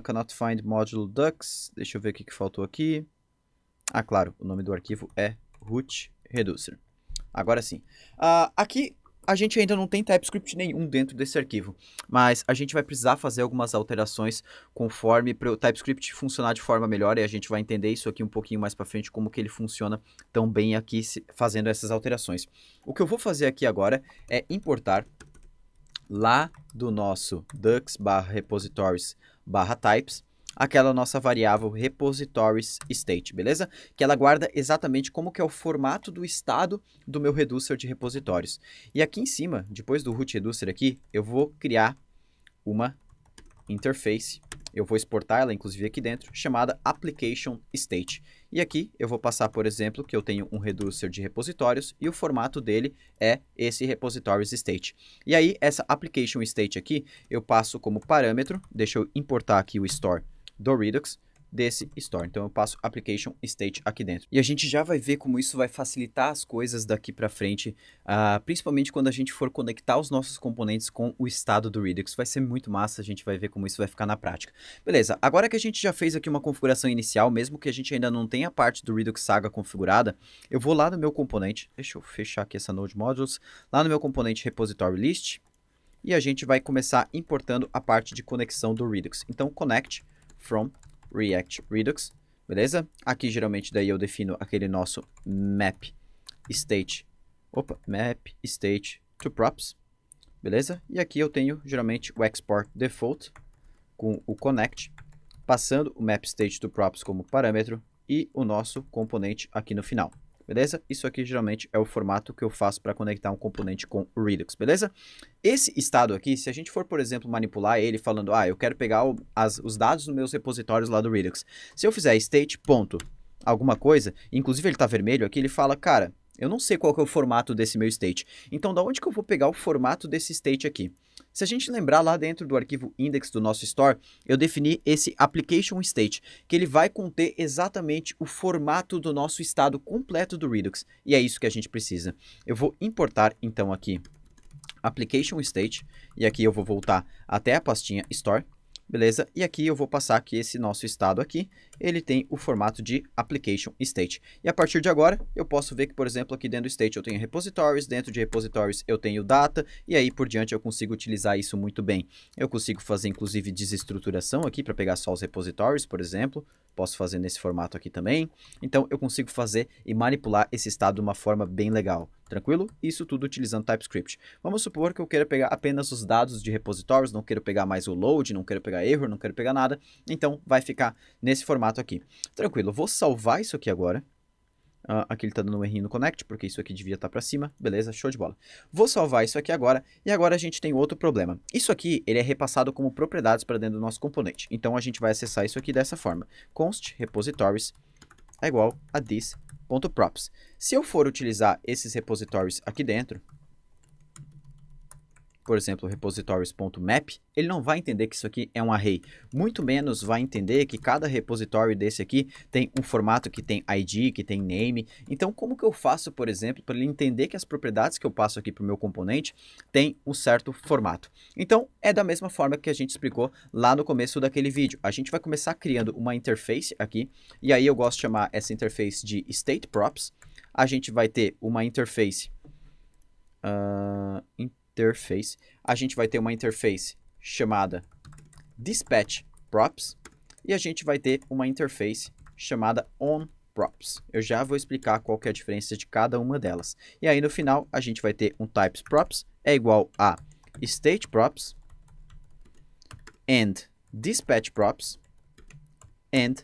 Cannot find module ducks, deixa eu ver o que faltou aqui. Claro, o nome do arquivo é root reducer. Agora sim. Aqui a gente ainda não tem TypeScript nenhum dentro desse arquivo, mas a gente vai precisar fazer algumas alterações conforme para o TypeScript funcionar de forma melhor, e a gente vai entender isso aqui um pouquinho mais para frente, como que ele funciona tão bem aqui fazendo essas alterações. O que eu vou fazer aqui agora é importar lá do nosso ducks/repositories/types aquela nossa variável repositories state, beleza? Que ela guarda exatamente como que é o formato do estado do meu reducer de repositórios. E aqui em cima, depois do root reducer aqui, eu vou criar uma interface, eu vou exportar ela, inclusive aqui dentro, chamada application state. E aqui eu vou passar, por exemplo, que eu tenho um reducer de repositórios e o formato dele é esse repositories state. E aí, essa application state aqui, eu passo como parâmetro, deixa eu importar aqui o store do Redux desse store. Então eu passo application state aqui dentro. E a gente já vai ver como isso vai facilitar as coisas daqui para frente, principalmente quando a gente for conectar os nossos componentes com o estado do Redux. Vai ser muito massa, a gente vai ver como isso vai ficar na prática. Beleza, agora que a gente já fez aqui uma configuração inicial, mesmo que a gente ainda não tenha a parte do Redux Saga configurada, eu vou lá no meu componente, deixa eu fechar aqui essa Node Modules, lá no meu componente repository list, e a gente vai começar importando a parte de conexão do Redux. Então, connect from React Redux, beleza? Aqui geralmente daí eu defino aquele nosso map state to props, beleza? E aqui eu tenho geralmente o export default com o connect, passando o map state do props como parâmetro e o nosso componente aqui no final, beleza? Isso aqui geralmente é o formato que eu faço para conectar um componente com o Redux, beleza? Esse estado aqui, se a gente for, por exemplo, manipular ele falando, eu quero pegar os dados dos meus repositórios lá do Redux. Se eu fizer state ponto alguma coisa, inclusive ele está vermelho aqui, ele fala, cara, eu não sei qual que é o formato desse meu state. Então, da onde que eu vou pegar o formato desse state aqui? Se a gente lembrar lá dentro do arquivo index do nosso store, eu defini esse application state, que ele vai conter exatamente o formato do nosso estado completo do Redux. E é isso que a gente precisa. Eu vou importar, então, aqui application state, e aqui eu vou voltar até a pastinha store. Beleza? E aqui eu vou passar que esse nosso estado aqui, ele tem o formato de application state. E a partir de agora, eu posso ver que, por exemplo, aqui dentro do state eu tenho repositories, dentro de repositories eu tenho data, e aí por diante eu consigo utilizar isso muito bem. Eu consigo fazer, inclusive, desestruturação aqui para pegar só os repositories, por exemplo. Posso fazer nesse formato aqui também. Então, eu consigo fazer e manipular esse estado de uma forma bem legal. Tranquilo? Isso tudo utilizando TypeScript. Vamos supor que eu queira pegar apenas os dados de repositórios, não quero pegar mais o load, não quero pegar error, não quero pegar nada. Então, vai ficar nesse formato aqui. Tranquilo, eu vou salvar isso aqui agora. Aqui ele está dando um errinho no connect, porque isso aqui devia estar para cima. Beleza, show de bola. Vou salvar isso aqui agora, e agora a gente tem outro problema. Isso aqui, ele é repassado como propriedades para dentro do nosso componente. Então, a gente vai acessar isso aqui dessa forma. Const repositories é igual a this.props. Se eu for utilizar esses repositories aqui dentro, por exemplo, repositories.map, ele não vai entender que isso aqui é um array. Muito menos vai entender que cada repositório desse aqui tem um formato que tem ID, que tem name. Então, como que eu faço, por exemplo, para ele entender que as propriedades que eu passo aqui para o meu componente têm um certo formato? Então, é da mesma forma que a gente explicou lá no começo daquele vídeo. A gente vai começar criando uma interface aqui, e aí eu gosto de chamar essa interface de stateProps. A gente vai ter uma interface... a gente vai ter uma interface chamada dispatchProps e a gente vai ter uma interface chamada onProps. Eu já vou explicar qual que é a diferença de cada uma delas. E aí no final a gente vai ter um typesProps é igual a stateProps and dispatchProps and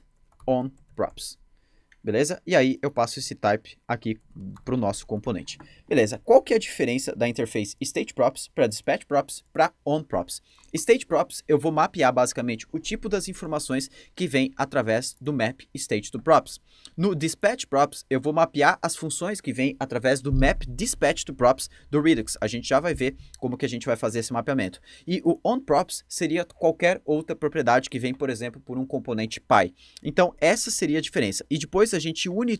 onProps. Beleza? E aí eu passo esse type aqui para o nosso componente. Beleza, qual que é a diferença da interface stateProps para dispatchProps para onProps? StateProps eu vou mapear basicamente o tipo das informações que vem através do map state do props. No dispatchProps eu vou mapear as funções que vêm através do map dispatch do props do Redux. A gente já vai ver como que a gente vai fazer esse mapeamento. E o onProps seria qualquer outra propriedade que vem, por exemplo, por um componente Py. Então essa seria a diferença. E depois a gente une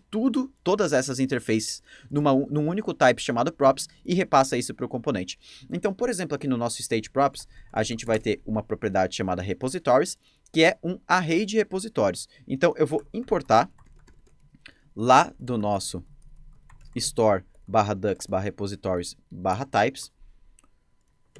todas essas interfaces num único type chamado props e repassa isso para o componente. Então, por exemplo, aqui no nosso stateProps, a gente vai ter uma propriedade chamada repositories, que é um array de repositórios. Então, eu vou importar lá do nosso store/dux/repositories/types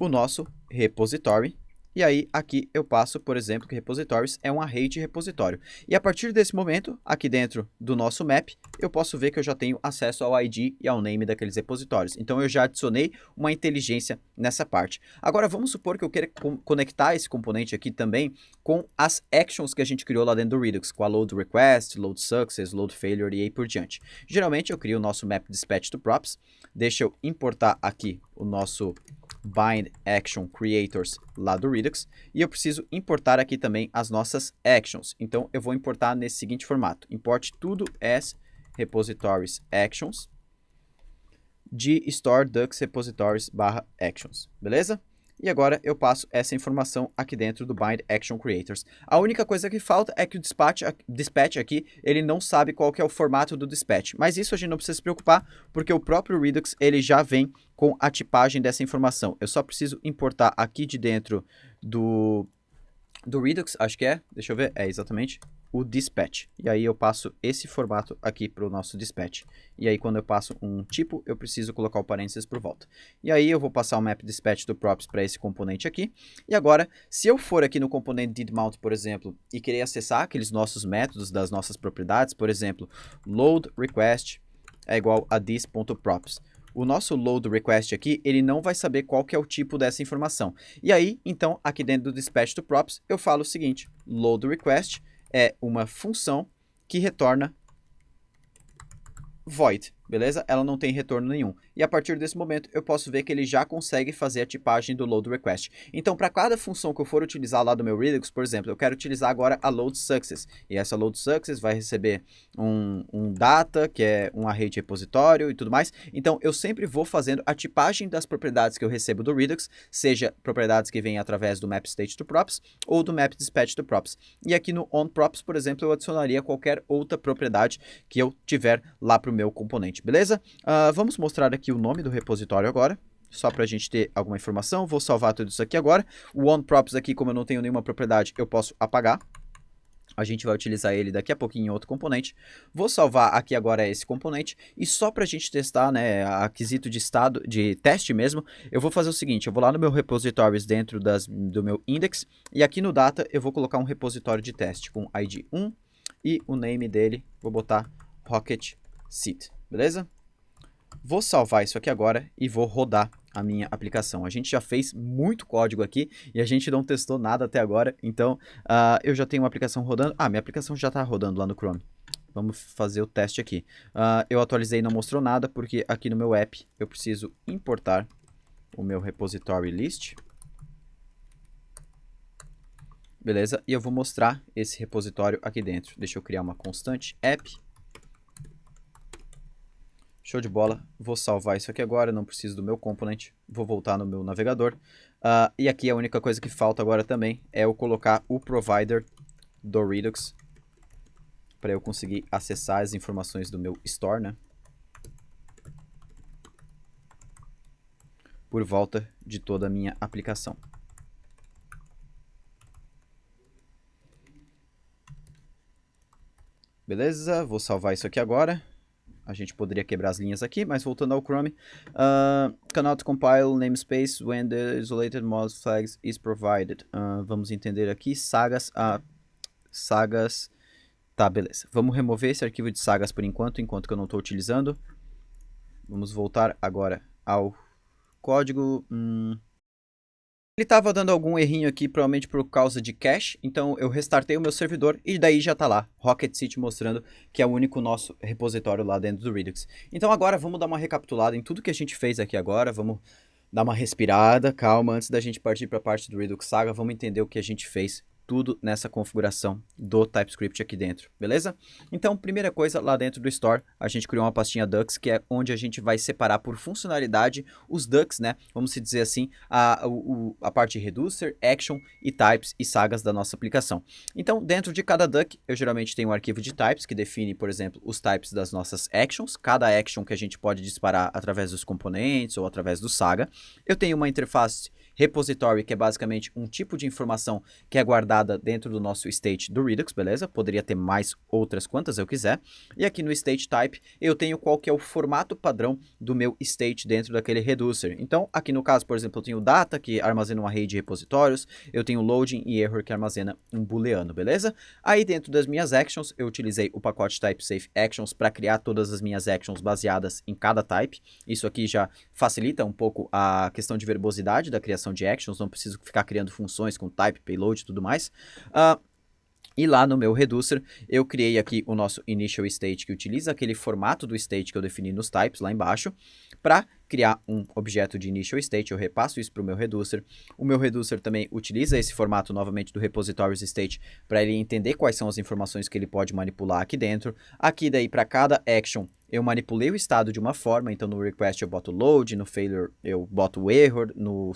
o nosso repository. E aí, aqui eu passo, por exemplo, que repositories é um array de repositório. E a partir desse momento, aqui dentro do nosso map, eu posso ver que eu já tenho acesso ao ID e ao name daqueles repositórios. Então, eu já adicionei uma inteligência nessa parte. Agora, vamos supor que eu queira conectar esse componente aqui também com as actions que a gente criou lá dentro do Redux, com a load request, load success, load failure e aí por diante. Geralmente, eu crio o nosso map dispatch to props. Deixa eu importar aqui o nosso bind action creators lá do Redux e eu preciso importar aqui também as nossas actions. Então eu vou importar nesse seguinte formato: import tudo as repositories actions de store dux repositories/actions, beleza? E agora eu passo essa informação aqui dentro do bind action creators. A única coisa que falta é que o dispatch aqui, ele não sabe qual que é o formato do dispatch. Mas isso a gente não precisa se preocupar, porque o próprio Redux, ele já vem com a tipagem dessa informação. Eu só preciso importar aqui de dentro do Redux, acho que é, deixa eu ver, é exatamente o dispatch. E aí eu passo esse formato aqui para o nosso dispatch. E aí quando eu passo um tipo, eu preciso colocar o parênteses por volta. E aí eu vou passar o map dispatch do props para esse componente aqui. E agora, se eu for aqui no componente didMount, por exemplo, e querer acessar aqueles nossos métodos das nossas propriedades, por exemplo, load request é igual a this.props. o nosso load request aqui, ele não vai saber qual que é o tipo dessa informação. E aí, então, aqui dentro do dispatch to props, eu falo o seguinte, load request é uma função que retorna void, beleza? Ela não tem retorno nenhum. E a partir desse momento, eu posso ver que ele já consegue fazer a tipagem do load request. Então, para cada função que eu for utilizar lá do meu Redux, por exemplo, eu quero utilizar agora a load success. E essa load success vai receber um data, que é um array de repositório e tudo mais. Então, eu sempre vou fazendo a tipagem das propriedades que eu recebo do Redux, seja propriedades que vêm através do map state to props ou do map dispatch to props. E aqui no onProps, por exemplo, eu adicionaria qualquer outra propriedade que eu tiver lá para o meu componente, beleza? Vamos mostrar aqui o nome do repositório agora, só para a gente ter alguma informação. Vou salvar tudo isso aqui agora. O onProps aqui, como eu não tenho nenhuma propriedade, eu posso apagar. A gente vai utilizar ele daqui a pouquinho em outro componente. Vou salvar aqui agora esse componente. E só para a gente testar, né, a quesito de estado, de teste mesmo, eu vou fazer o seguinte. Eu vou lá no meu repositories dentro do meu index. E aqui no data eu vou colocar um repositório de teste com ID 1. E o name dele, vou botar Rocket Seed, beleza? Vou salvar isso aqui agora e vou rodar a minha aplicação. A gente já fez muito código aqui e a gente não testou nada até agora, então eu já tenho uma aplicação rodando. Minha aplicação já está rodando lá no Chrome. Vamos fazer o teste aqui. Eu atualizei e não mostrou nada, porque aqui no meu app eu preciso importar o meu repository list. Beleza? E eu vou mostrar esse repositório aqui dentro. Deixa eu criar uma constante app. Show de bola, vou salvar isso aqui agora, não preciso do meu component, vou voltar no meu navegador. E aqui a única coisa que falta agora também é eu colocar o provider do Redux, para eu conseguir acessar as informações do meu store, né? Por volta de toda a minha aplicação. Beleza, vou salvar isso aqui agora. A gente poderia quebrar as linhas aqui, mas voltando ao Chrome. Cannot compile namespace when the isolated mod flags is provided. Vamos entender aqui. Sagas. Sagas. Tá, beleza. Vamos remover esse arquivo de sagas por enquanto que eu não estou utilizando. Vamos voltar agora ao código. Ele estava dando algum errinho aqui, provavelmente por causa de cache, então eu restartei o meu servidor e daí já está lá, Rocket City mostrando que é o único nosso repositório lá dentro do Redux. Então agora vamos dar uma recapitulada em tudo que a gente fez aqui agora, vamos dar uma respirada, calma, antes da gente partir para a parte do Redux Saga, vamos entender o que a gente fez tudo nessa configuração do TypeScript aqui dentro, beleza? Então, primeira coisa, lá dentro do Store, a gente criou uma pastinha Ducks, que é onde a gente vai separar por funcionalidade os Ducks, né? Vamos dizer assim, a parte Reducer, Action e Types e Sagas da nossa aplicação. Então, dentro de cada Duck, eu geralmente tenho um arquivo de Types, que define, por exemplo, os Types das nossas Actions, cada Action que a gente pode disparar através dos componentes ou através do Saga. Eu tenho uma interface repository, que é basicamente um tipo de informação que é guardada dentro do nosso state do Redux, beleza? Poderia ter mais outras quantas eu quiser. E aqui no state type, eu tenho qual que é o formato padrão do meu state dentro daquele reducer. Então, aqui no caso, por exemplo, eu tenho data, que armazena um array de repositórios, eu tenho loading e error, que armazena um booleano, beleza? Aí dentro das minhas actions, eu utilizei o pacote TypeSafe Actions para criar todas as minhas actions baseadas em cada type. Isso aqui já facilita um pouco a questão de verbosidade da criação de actions, não preciso ficar criando funções com type, payload e tudo mais. E lá no meu Reducer, eu criei aqui o nosso Initial State, que utiliza aquele formato do state que eu defini nos types lá embaixo, para criar um objeto de Initial State. Eu repasso isso para o meu Reducer. O meu Reducer também utiliza esse formato novamente do Repositories State para ele entender quais são as informações que ele pode manipular aqui dentro. Aqui daí, para cada action, eu manipulei o estado de uma forma, então no request eu boto load, no failure eu boto o error, no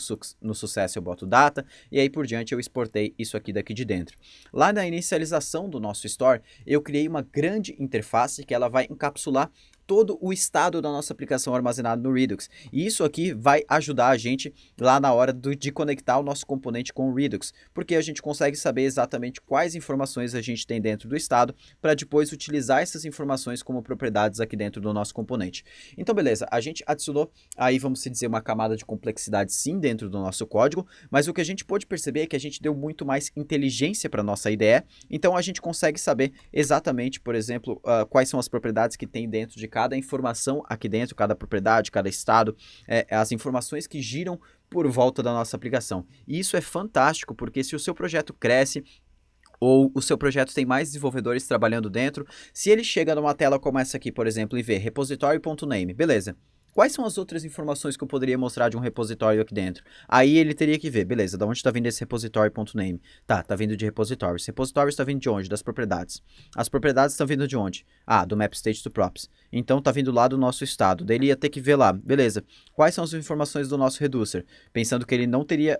sucesso eu boto data, e aí por diante eu exportei isso aqui daqui de dentro. Lá na inicialização do nosso store, eu criei uma grande interface que ela vai encapsular todo o estado da nossa aplicação armazenado no Redux. E isso aqui vai ajudar a gente lá na hora de conectar o nosso componente com o Redux, porque a gente consegue saber exatamente quais informações a gente tem dentro do estado, para depois utilizar essas informações como propriedades aqui dentro do nosso componente. Então, beleza, a gente adicionou aí, vamos dizer, uma camada de complexidade sim dentro do nosso código, mas o que a gente pôde perceber é que a gente deu muito mais inteligência para a nossa IDE, então a gente consegue saber exatamente, por exemplo, quais são as propriedades que tem dentro de cada cada informação aqui dentro, cada propriedade, cada estado, as informações que giram por volta da nossa aplicação. E isso é fantástico, porque se o seu projeto cresce, ou o seu projeto tem mais desenvolvedores trabalhando dentro, se ele chega numa tela como essa aqui, por exemplo, e vê repository.name, beleza. Quais são as outras informações que eu poderia mostrar de um repositório aqui dentro? Aí ele teria que ver, beleza, de onde está vindo esse repository.name? Tá vindo de repositórios. Repositórios está vindo de onde? Das propriedades. As propriedades estão vindo de onde? Ah, do map state to props. Então está vindo lá do nosso estado. Daí ele ia ter que ver lá, beleza. Quais são as informações do nosso reducer? Pensando que ele não teria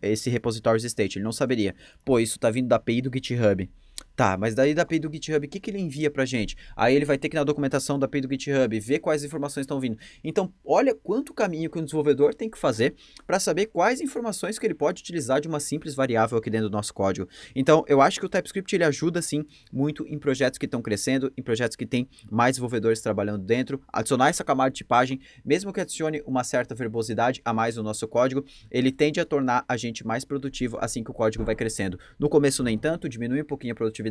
esse repositories state, ele não saberia. Pô, isso está vindo da API do GitHub. Tá, mas daí da API do GitHub, o que ele envia pra gente? Aí ele vai ter que ir na documentação da API do GitHub, ver quais informações estão vindo. Então, olha quanto caminho que um desenvolvedor tem que fazer para saber quais informações que ele pode utilizar de uma simples variável aqui dentro do nosso código. Então, eu acho que o TypeScript ele ajuda, sim, muito em projetos que estão crescendo, em projetos que têm mais desenvolvedores trabalhando dentro. Adicionar essa camada de tipagem, mesmo que adicione uma certa verbosidade a mais no nosso código, ele tende a tornar a gente mais produtivo assim que o código vai crescendo. No começo, nem tanto, diminui um pouquinho a produtividade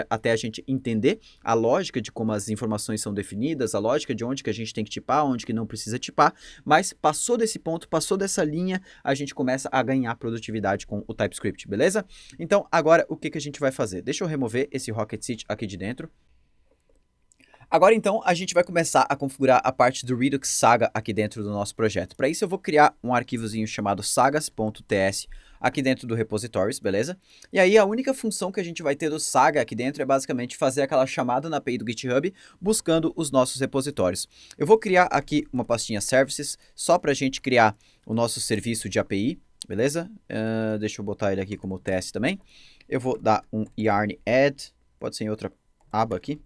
até a gente entender a lógica de como as informações são definidas, a lógica de onde que a gente tem que tipar, onde que não precisa tipar, mas passou desse ponto, passou dessa linha, a gente começa a ganhar produtividade com o TypeScript, beleza? Então, agora, o que a gente vai fazer? Deixa eu remover esse Rocket Seed aqui de dentro. Agora, então, a gente vai começar a configurar a parte do Redux Saga aqui dentro do nosso projeto. Para isso, eu vou criar um arquivozinho chamado sagas.ts aqui dentro do repositories, beleza? E aí, a única função que a gente vai ter do Saga aqui dentro é basicamente fazer aquela chamada na API do GitHub buscando os nossos repositórios. Eu vou criar aqui uma pastinha Services só para a gente criar o nosso serviço de API, beleza? Deixa eu botar ele aqui como TS também. Eu vou dar um yarn add, pode ser em outra aba aqui.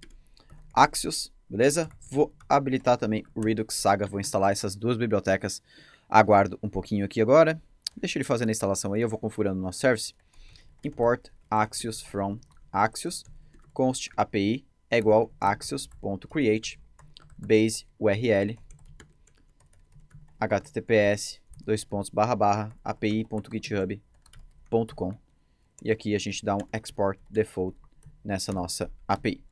Axios, beleza? Vou habilitar também o Redux Saga, vou instalar essas duas bibliotecas. Aguardo um pouquinho aqui agora. Deixa ele fazer a instalação aí, eu vou configurando o nosso service. Import Axios from Axios, const API é igual axios.create base URL https api.github.com e aqui a gente dá um export default nessa nossa API.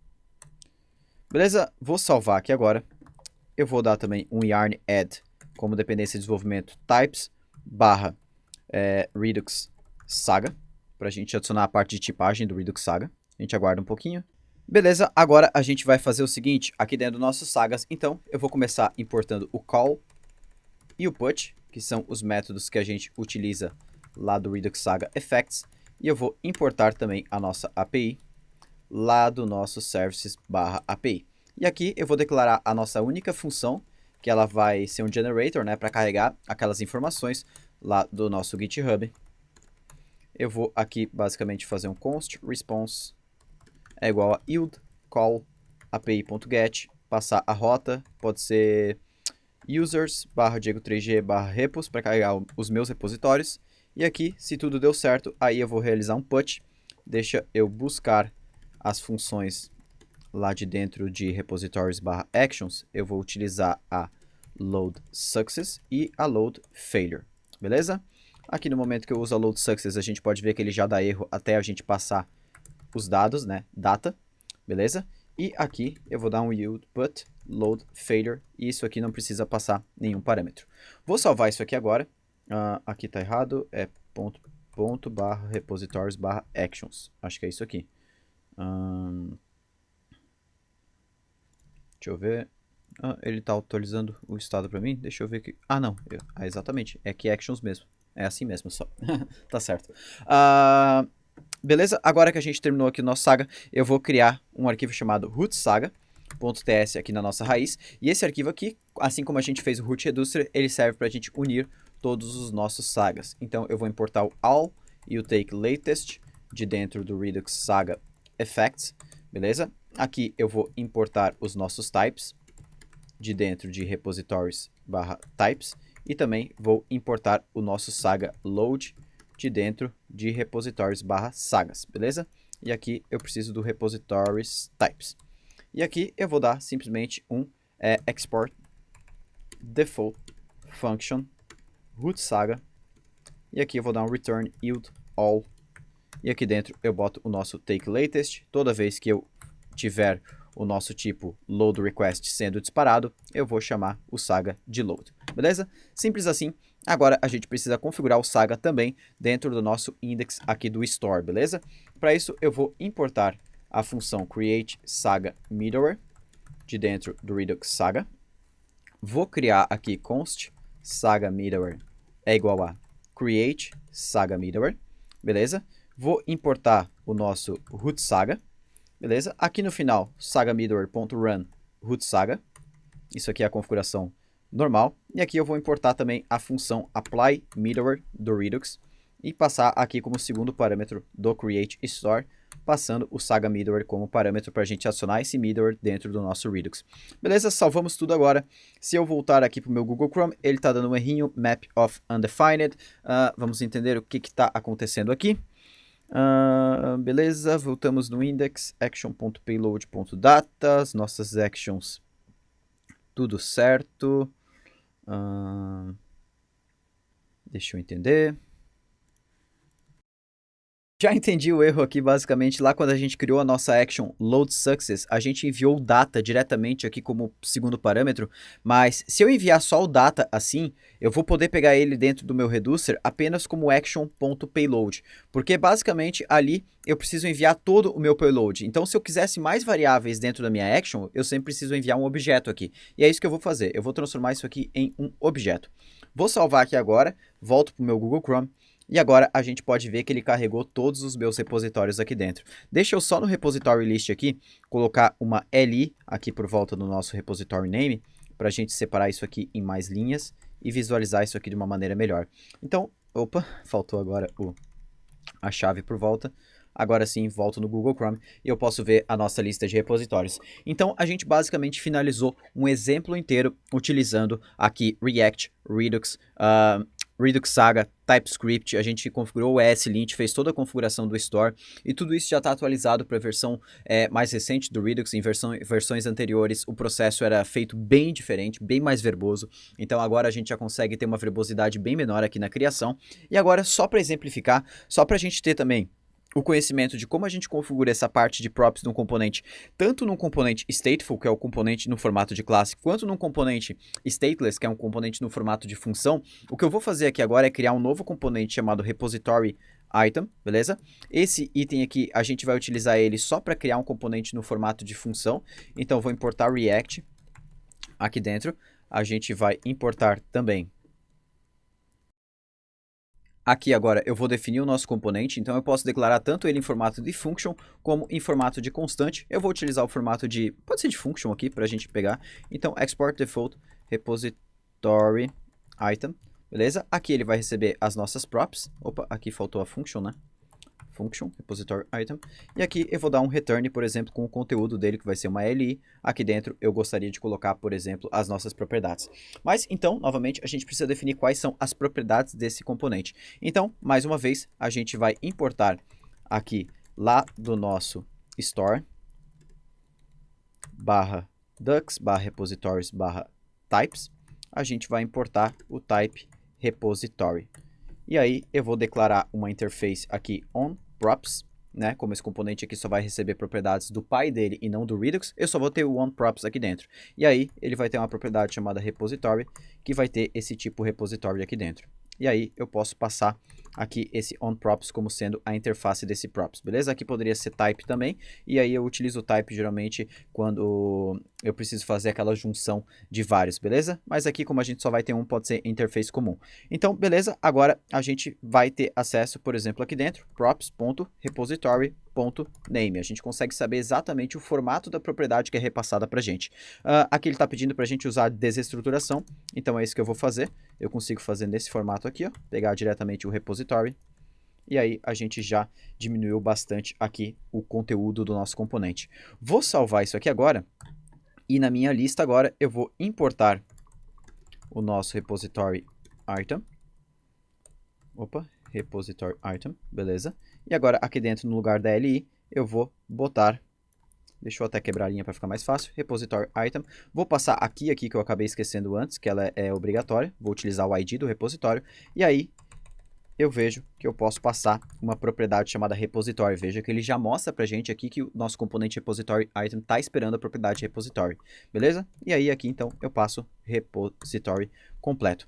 Beleza? Vou salvar aqui agora. Eu vou dar também um yarn add como dependência de desenvolvimento types barra Redux Saga, para a gente adicionar a parte de tipagem do Redux Saga. A gente aguarda um pouquinho. Beleza, agora a gente vai fazer o seguinte, aqui dentro do nosso Sagas, então eu vou começar importando o call e o put, que são os métodos que a gente utiliza lá do Redux Saga Effects, e eu vou importar também a nossa API lá do nosso services barra API. E aqui eu vou declarar a nossa única função, que ela vai ser um generator, né, para carregar aquelas informações lá do nosso GitHub. Eu vou aqui basicamente fazer um const response é igual a yield call api.get, passar a rota, pode ser users barra diego3g barra repos para carregar os meus repositórios. E aqui, se tudo deu certo, aí eu vou realizar um put. Deixa eu buscar as funções lá de dentro de repositories barra actions. Eu vou utilizar a load success e a load failure. Beleza? Aqui no momento que eu uso a load success, a gente pode ver que ele já dá erro até a gente passar os dados, né? Data, beleza? E aqui eu vou dar um yield put load failure e isso aqui não precisa passar nenhum parâmetro. Vou salvar isso aqui agora. Aqui tá errado, é ponto barra repositories barra actions. Acho que é isso aqui. Deixa eu ver. Ele tá atualizando o estado para mim. Deixa eu ver aqui. Não. Exatamente. É que actions mesmo. É assim mesmo, só. Tá certo. Beleza? Agora que a gente terminou aqui o nosso Saga, eu vou criar um arquivo chamado rootsaga.ts aqui na nossa raiz. E esse arquivo aqui, assim como a gente fez o root reducer, ele serve para a gente unir todos os nossos sagas. Então eu vou importar o all e o take latest de dentro do Redux Saga Effects, beleza? Aqui eu vou importar os nossos types de dentro de repositories barra types e também vou importar o nosso saga load de dentro de repositories barra sagas, beleza? E aqui eu preciso do repositories types. E aqui eu vou dar simplesmente um export default function root saga. E aqui eu vou dar um return yield all. E aqui dentro eu boto o nosso take latest. Toda vez que eu tiver o nosso tipo load request sendo disparado, eu vou chamar o Saga de load, beleza? Simples assim. Agora a gente precisa configurar o Saga também dentro do nosso index aqui do store, beleza? Para isso eu vou importar a função create Saga middleware de dentro do Redux Saga. Vou criar aqui const Saga middleware é igual a create Saga middleware, beleza? Vou importar o nosso root Saga, beleza? Aqui no final, saga middleware.run root Saga. Isso aqui é a configuração normal. E aqui eu vou importar também a função apply middleware do Redux e passar aqui como segundo parâmetro do create store, passando o Saga middleware como parâmetro para a gente adicionar esse middleware dentro do nosso Redux. Beleza? Salvamos tudo agora. Se eu voltar aqui para o meu Google Chrome, ele está dando um errinho, map of undefined. Vamos entender o que está acontecendo aqui. Beleza, voltamos no index, action.payload.data, as nossas actions, tudo certo. Deixa eu entender. Já entendi o erro aqui, basicamente, lá quando a gente criou a nossa action load success, a gente enviou o data diretamente aqui como segundo parâmetro, mas se eu enviar só o data assim, eu vou poder pegar ele dentro do meu reducer apenas como action.payload, porque basicamente ali eu preciso enviar todo o meu payload. Então se eu quisesse mais variáveis dentro da minha action, eu sempre preciso enviar um objeto aqui. E é isso que eu vou fazer, eu vou transformar isso aqui em um objeto. Vou salvar aqui agora, volto para o meu Google Chrome. E agora a gente pode ver que ele carregou todos os meus repositórios aqui dentro. Deixa eu só no repository list aqui, colocar uma li aqui por volta do nosso repository name, para a gente separar isso aqui em mais linhas e visualizar isso aqui de uma maneira melhor. Então, opa, faltou agora a chave por volta. Agora sim, volto no Google Chrome e eu posso ver a nossa lista de repositórios. Então, a gente basicamente finalizou um exemplo inteiro utilizando aqui React, Redux, Redux Saga, TypeScript, a gente configurou o ESLint, fez toda a configuração do store e tudo isso já está atualizado para a versão mais recente do Redux. Em versões anteriores o processo era feito bem diferente, bem mais verboso, então agora a gente já consegue ter uma verbosidade bem menor aqui na criação. E agora, só para exemplificar, só para a gente ter também o conhecimento de como a gente configura essa parte de props num componente, tanto num componente stateful, que é o componente no formato de classe, quanto num componente stateless, que é um componente no formato de função, o que eu vou fazer aqui agora é criar um novo componente chamado repository item, beleza? Esse item aqui, a gente vai utilizar ele só para criar um componente no formato de função, então eu vou importar React aqui dentro, a gente vai importar também. Aqui agora eu vou definir o nosso componente, então eu posso declarar tanto ele em formato de function como em formato de constante. Eu vou utilizar o formato de, pode ser de function aqui para a gente pegar. Então export default repository item, beleza? Aqui ele vai receber as nossas props. Opa, aqui faltou a function, né? Function, repository item, e aqui eu vou dar um return, por exemplo, com o conteúdo dele, que vai ser uma li. Aqui dentro eu gostaria de colocar, por exemplo, as nossas propriedades. Mas, então, novamente, a gente precisa definir quais são as propriedades desse componente. Então, mais uma vez, a gente vai importar aqui lá do nosso store, /ducks, /repositories, /types, a gente vai importar o type repository. E aí eu vou declarar uma interface aqui onProps, né? Como esse componente aqui só vai receber propriedades do pai dele e não do Redux, eu só vou ter o onProps aqui dentro. E aí ele vai ter uma propriedade chamada repository, que vai ter esse tipo repository aqui dentro. E aí eu posso passar aqui esse onProps como sendo a interface desse props, beleza? Aqui poderia ser type também, e aí eu utilizo o type geralmente quando eu preciso fazer aquela junção de vários, beleza? Mas aqui, como a gente só vai ter um, pode ser interface comum. Então, beleza, agora a gente vai ter acesso, por exemplo, aqui dentro, props.repository.name. A gente consegue saber exatamente o formato da propriedade que é repassada para a gente. Aqui ele está pedindo para a gente usar desestruturação, então é isso que eu vou fazer. Eu consigo fazer nesse formato aqui, ó, pegar diretamente o repository, e aí a gente já diminuiu bastante aqui o conteúdo do nosso componente. Vou salvar isso aqui agora, e na minha lista agora eu vou importar o nosso repository item. Opa, repository item, beleza. E agora aqui dentro, no lugar da li, eu vou botar, deixa eu até quebrar a linha para ficar mais fácil, repository item. Vou passar aqui que eu acabei esquecendo antes, que ela é obrigatória. Vou utilizar o ID do repositório. E aí eu vejo que eu posso passar uma propriedade chamada repository. Veja que ele já mostra pra gente aqui que o nosso componente repository item está esperando a propriedade repository, beleza? E aí aqui então eu passo repository completo.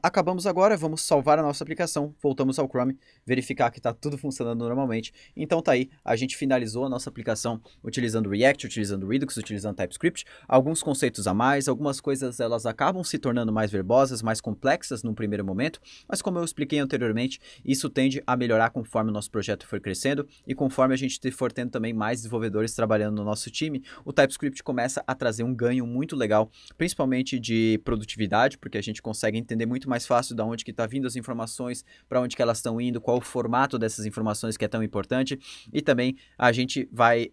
Acabamos agora, vamos salvar a nossa aplicação, voltamos ao Chrome, verificar que está tudo funcionando normalmente. Então tá aí, a gente finalizou a nossa aplicação utilizando React, utilizando Redux, utilizando TypeScript. Alguns conceitos a mais, algumas coisas elas acabam se tornando mais verbosas, mais complexas num primeiro momento, mas como eu expliquei anteriormente, isso tende a melhorar conforme o nosso projeto for crescendo e conforme a gente for tendo também mais desenvolvedores trabalhando no nosso time, o TypeScript começa a trazer um ganho muito legal, principalmente de produtividade, porque a gente consegue entender muito mais fácil de onde que está vindo as informações, para onde que elas estão indo, qual o formato dessas informações que é tão importante, e também a gente vai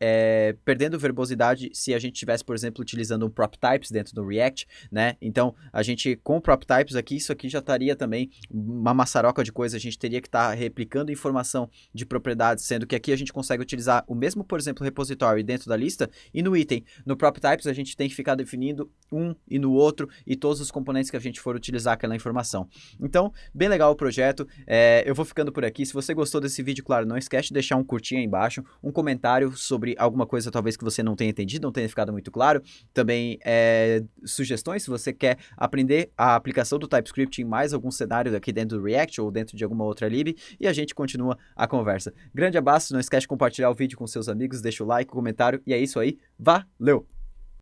perdendo verbosidade se a gente estivesse, por exemplo, utilizando um prop types dentro do React, né? Então, a gente com prop types aqui, isso aqui já estaria também uma maçaroca de coisa, a gente teria que estar replicando informação de propriedades, sendo que aqui a gente consegue utilizar o mesmo, por exemplo, repository dentro da lista, e no item, no prop types a gente tem que ficar definindo um e no outro, e todos os componentes que a gente for utilizar aquela informação. Então, bem legal o projeto, eu vou ficando por aqui. Se você gostou desse vídeo, claro, não esquece de deixar um curtir aí embaixo, um comentário sobre alguma coisa talvez que você não tenha entendido, não tenha ficado muito claro, também sugestões, se você quer aprender a aplicação do TypeScript em mais algum cenário aqui dentro do React ou dentro de alguma outra lib, e a gente continua a conversa. Grande abraço, não esquece de compartilhar o vídeo com seus amigos, deixa o like, o comentário, e é isso aí, valeu!